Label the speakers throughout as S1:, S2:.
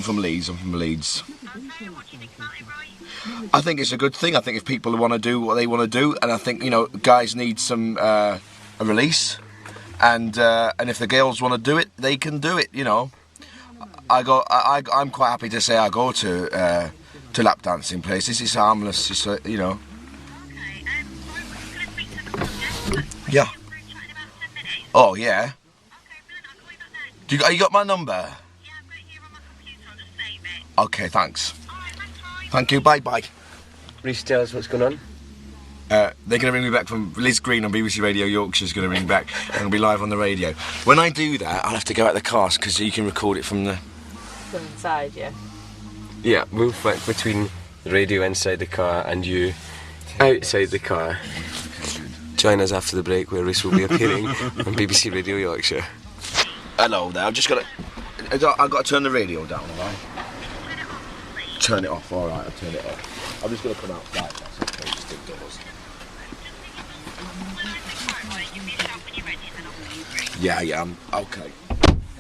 S1: from Leeds. I'm from Leeds.
S2: Okay, what do you think about it, Roy?
S1: I think it's a good thing. I think if people want to do what they want to do, and I think, you know, guys need some a release, and if the girls want to do it, they can do it. You know, I'm quite happy to say I go to lap dancing places. It's harmless. It's you know.
S2: Okay, Roy, we're just going to speak to the couple,
S1: Yeah.
S2: We're chatting about 10 minutes.
S1: Oh yeah.
S2: Okay, brilliant, I'll call you back then.
S1: You got my number?
S2: Yeah, I've got it here on my computer, I'll just save it.
S1: Okay, thanks.
S2: Alright, thanks, Roy.
S1: Thank you. Bye.
S3: Reece, tell us what's going on.
S1: They're going to ring me back from Liz Green on BBC Radio Yorkshire's going to ring back and be live on the radio. When I do that, I'll have to go out the car because you can record it from the...
S4: From inside, yeah.
S3: Yeah, we'll flick between the radio inside the car and you outside the car. Join us after the break where Reece will be appearing on BBC Radio Yorkshire.
S1: Hello there, I've just got to... I've got to turn the radio down, alright? Turn it off, alright, I'll turn it off. I'm just going to come outside, that's okay, just indoors. Yeah, I'm okay.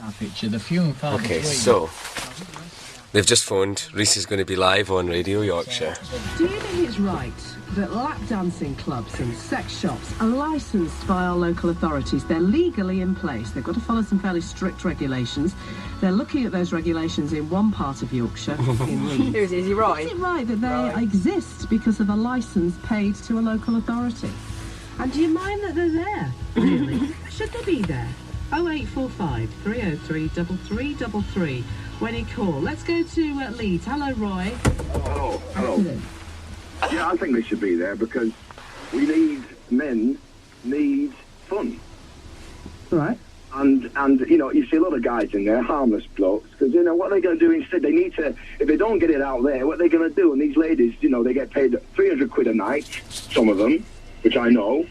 S5: I picture the few and far
S3: Okay,
S5: between.
S3: so they've just phoned. Reece is going to be live on Radio Yorkshire.
S6: Do you think it's right that lap dancing clubs and sex shops are licensed by our local authorities? They're legally in place. They've got to follow some fairly strict regulations. They're looking at those regulations in one part of Yorkshire, in Leeds.
S4: Is he right?
S6: Is it right that they exist because of a licence paid to a local authority? And do you mind that they're there, really? Should they be there? 0845 303 3333 when you call. Let's go to Leeds. Hello, Roy.
S7: Hello. Yeah, I think they should be there because men need fun.
S6: Right.
S7: And you know, you see a lot of guys in there, harmless blokes, because, you know, what are they going to do instead? They need to, if they don't get it out there, what are they going to do? And these ladies, you know, they get paid 300 quid a night, some of them, which I know.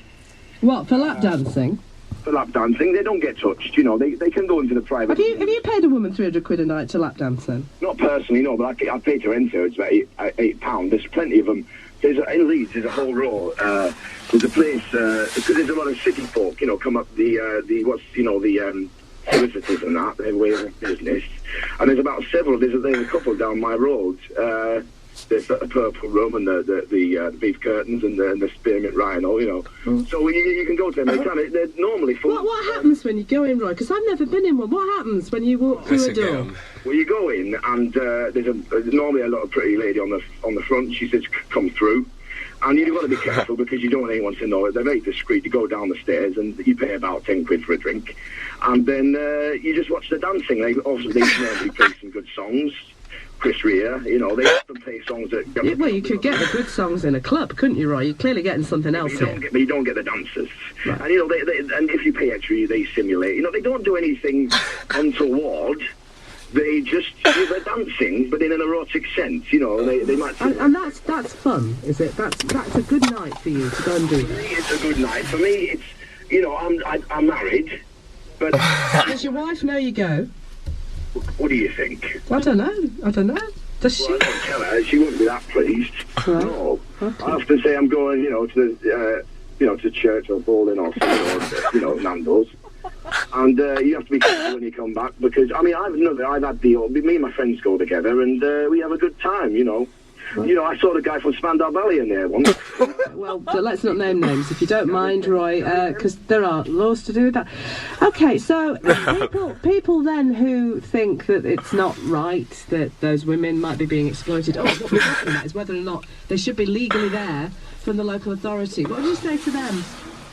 S6: What, for lap dancing?
S7: For lap dancing, they don't get touched, you know, they can go into the private...
S6: Have you paid a woman 300 quid a night to lap dancing?
S7: Not personally, no, but I paid to enter, it's about £8. There's plenty of them. In Leeds, there's a whole row. There's a place, because there's a lot of city folk, you know, come up the solicitors and that, their way of business. And there's about several, there's a couple down my road. There's a purple room and the beef curtains and the spearmint rhino, you know. So you can go to them anytime. They're normally full.
S6: What happens when you go in, Roy? Because I've never been in one. What happens when you walk through a door?
S7: Well, you go in and there's normally a lot of pretty lady on the front. She says, "Come through," and you've got to be careful because you don't want anyone to know it. They're very discreet. You go down the stairs and you pay about 10 quid for a drink, and then you just watch the dancing. They normally play some good songs. Chris Rea, you know, they often play songs that...
S6: Yeah, well, you could get the good songs in a club, couldn't you, Roy? You're clearly getting something else here.
S7: But you don't get the dancers.
S6: Right.
S7: And, you know, and if you pay extra, they simulate. You know, they don't do anything untoward. They just do their dancing, but in an erotic sense, you know. They might...
S6: And that's fun, is it? That's a good night for you to go and do that.
S7: For me, it's a good night. For me, it's... You know, I'm married, but...
S6: Does your wife know you go?
S7: What do you think?
S6: I don't know. Does she?
S7: Well, I don't tell her. She wouldn't be that pleased.
S6: Right.
S7: No.
S6: Okay.
S7: I often say I'm going, you know, to the, to church or bowling or something, or, Nando's. And you have to be careful when you come back because, I mean, I've had me and my friends go together and we have a good time, you know. Right. You know, I saw the guy from Spandau Ballet in there once.
S6: Well, let's not name names if you don't mind, Roy, because there are laws to do with that. Okay, so people then who think that it's not right, that those women might be being exploited, what we're talking about is whether or not they should be legally there from the local authority. What would you say to them?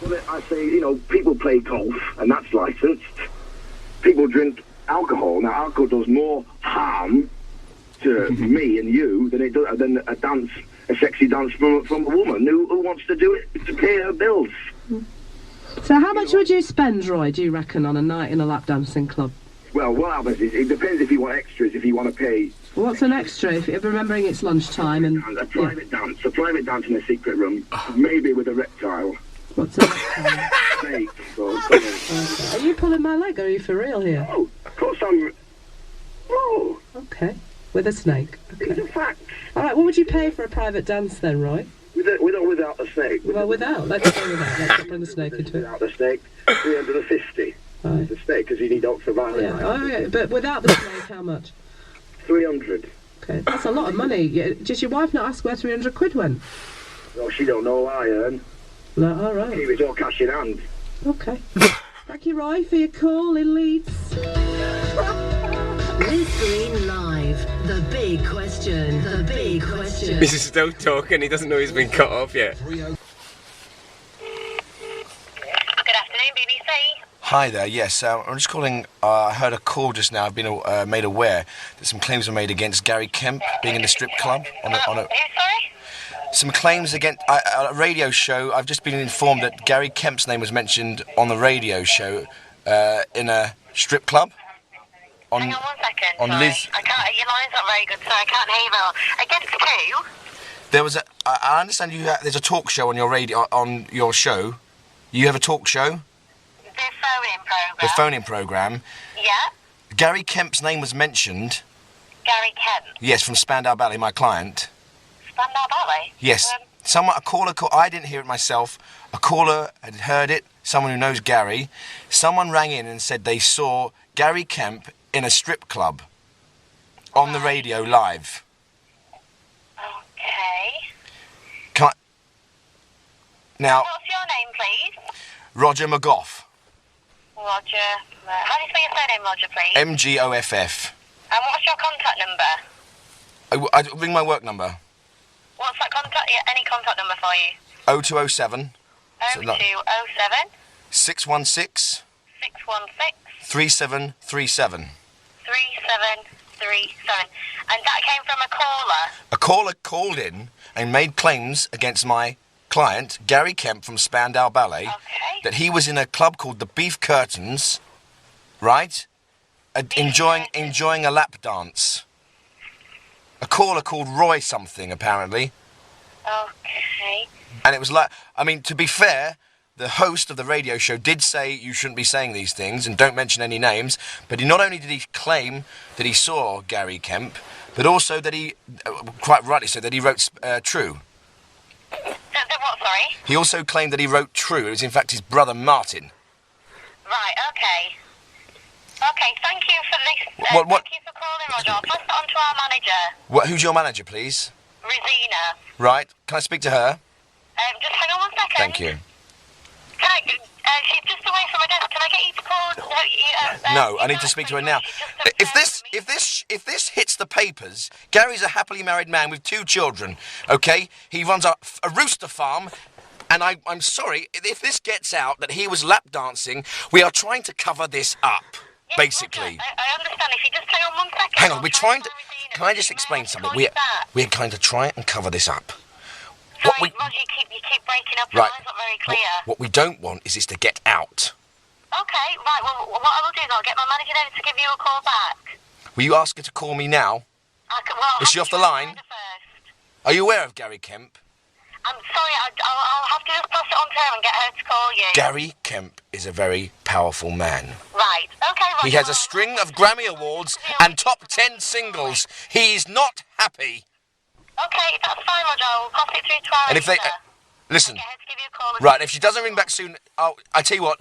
S7: Well, I say, you know, people play golf, and that's licensed. People drink alcohol. Now, alcohol does more harm to me and you than it does than a sexy dance from a woman who wants to do it to pay her bills.
S6: So how much would you spend, Roy, do you reckon, on a night in a lap dancing club?
S7: Well, what happens is, it depends if you want extras, if you want to pay...
S6: What's an extra, if remembering it's lunchtime and...
S7: A private dance in a secret room, maybe with a reptile.
S6: What's a reptile?
S7: Snake or something.
S6: Okay. Are you pulling my leg, or are you for real here?
S7: Oh, of course I'm... Oh!
S6: Okay. With a snake. Okay.
S7: These are facts.
S6: All right, what would you pay for a private dance then, Roy?
S7: With or without the snake?
S6: Well, without. Let's go without. Let's not bring the snake into it.
S7: Without the snake, 350.
S6: Right.
S7: The snake, because you need ultraviolet.
S6: Yeah. Oh, yeah. But without the snake, how much?
S7: 300.
S6: Okay, that's a lot of money. Does your wife not ask where 300 quid went?
S7: No, she don't know what I earn.
S6: No, all right.
S7: Keep it all cash in hand.
S6: Okay. Thank you, Roy, for your call in Leeds.
S8: Liz Green Live. The big question. The big question.
S3: He's still talking, he doesn't know he's been cut off yet.
S2: Good afternoon, BBC.
S1: Hi there. Yes, I'm just calling. I heard a call just now. I've been made aware that some claims were made against Gary Kemp being in the strip club.
S2: Who, sorry?
S1: Some claims against a radio show. I've just been informed that Gary Kemp's name was mentioned on the radio show in a strip club.
S2: Hang on 1 second.
S1: On
S2: sorry.
S1: Liz.
S2: I can't. Your line's not very good, so I can't hear you well. Against who?
S1: There was I understand there's a talk show on your radio on your show. You have a talk show.
S2: The phone-in program.
S1: The phone-in program.
S2: Yeah.
S1: Gary Kemp's name was mentioned.
S2: Gary Kemp.
S1: Yes, from Spandau Ballet, my client.
S2: Spandau Ballet.
S1: Yes. A caller. I didn't hear it myself. A caller had heard it. Someone who knows Gary. Someone rang in and said they saw Gary Kemp in a strip club on the radio live.
S2: Okay.
S1: Can I... Now,
S2: What's your name, please?
S1: Roger McGough.
S2: Roger. How do you spell your surname, Roger, please?
S1: MGOFF.
S2: And what's your contact number?
S1: I ring my work number.
S2: What's that contact? Yeah, any contact number for you?
S1: 0207
S2: 0207
S1: 616
S2: 616
S1: 3737.
S2: 3737. And that came from a caller.
S1: A caller called in and made claims against my client, Gary Kemp from Spandau Ballet,
S2: Okay.
S1: that he was in a club called the Beef Curtains, right? Enjoying a lap dance. A caller called Roy something, apparently.
S2: Okay.
S1: And it was like, I mean, to be fair, the host of the radio show did say you shouldn't be saying these things and don't mention any names, but not only did he claim that he saw Gary Kemp, but also that he, quite rightly so, that he wrote True.
S2: The what, sorry?
S1: He also claimed that he wrote True. It was in fact his brother Martin.
S2: Right, okay. Okay, thank you for this.
S1: What-
S2: Thank you for calling, Roger. I'll pass it on to our manager,
S1: Who's your manager, please?
S2: Rosina.
S1: Right, can I speak to her?
S2: Just hang on 1 second.
S1: Thank you.
S2: Can I, she's just away from her desk. Can I get you to call?
S1: No, I need to speak to her now. If this hits the papers, Gary's a happily married man with 2 children. Okay, he runs a rooster farm, and I'm sorry if this gets out that he was lap dancing. We are trying to cover this up, basically.
S2: I understand. If you just hang on 1 second.
S1: Hang on,
S2: I'll
S1: we're
S2: try
S1: trying to.
S2: and call Rosina.
S1: Can I just
S2: She may
S1: explain
S2: have to
S1: something?
S2: call you back.
S1: We're going to try and cover this up.
S2: Sorry, Roger, you keep breaking up. The
S1: Right.
S2: line's not very clear.
S1: What we don't want is this to get out.
S2: Okay, right. Well, what I will do is I'll get my manager then to give you a call back.
S1: Will you ask her to call me now? Is she off the line?
S2: First.
S1: Are you aware of Gary Kemp?
S2: I'm sorry, I'll have to just pass it on to her and get her to call you.
S1: Gary Kemp is a very powerful man.
S2: Right, okay, Roger.
S1: He has a string of Grammy Awards and top 10 singles. He's not happy.
S2: Okay, that's fine, Roger. I'll pass it through to our
S1: And if they...
S2: editor.
S1: listen,
S2: Get her to give you a call.
S1: right, if she doesn't ring back soon, I tell you what,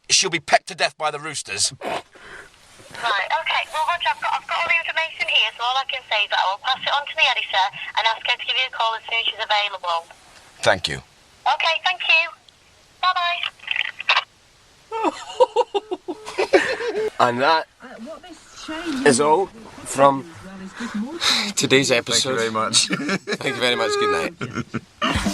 S1: she'll be pecked to death by the roosters.
S2: Right, okay. Well, Roger, I've got all the information here, so all I can say is that I will pass it on to the editor and ask her to give you a call as soon as she's available.
S1: Thank you.
S2: Okay, thank you. Bye-bye.
S3: And that
S6: What this change
S3: is all from
S6: well is give more time.
S3: today's episode.
S1: much.
S3: Thank you very much. Good night.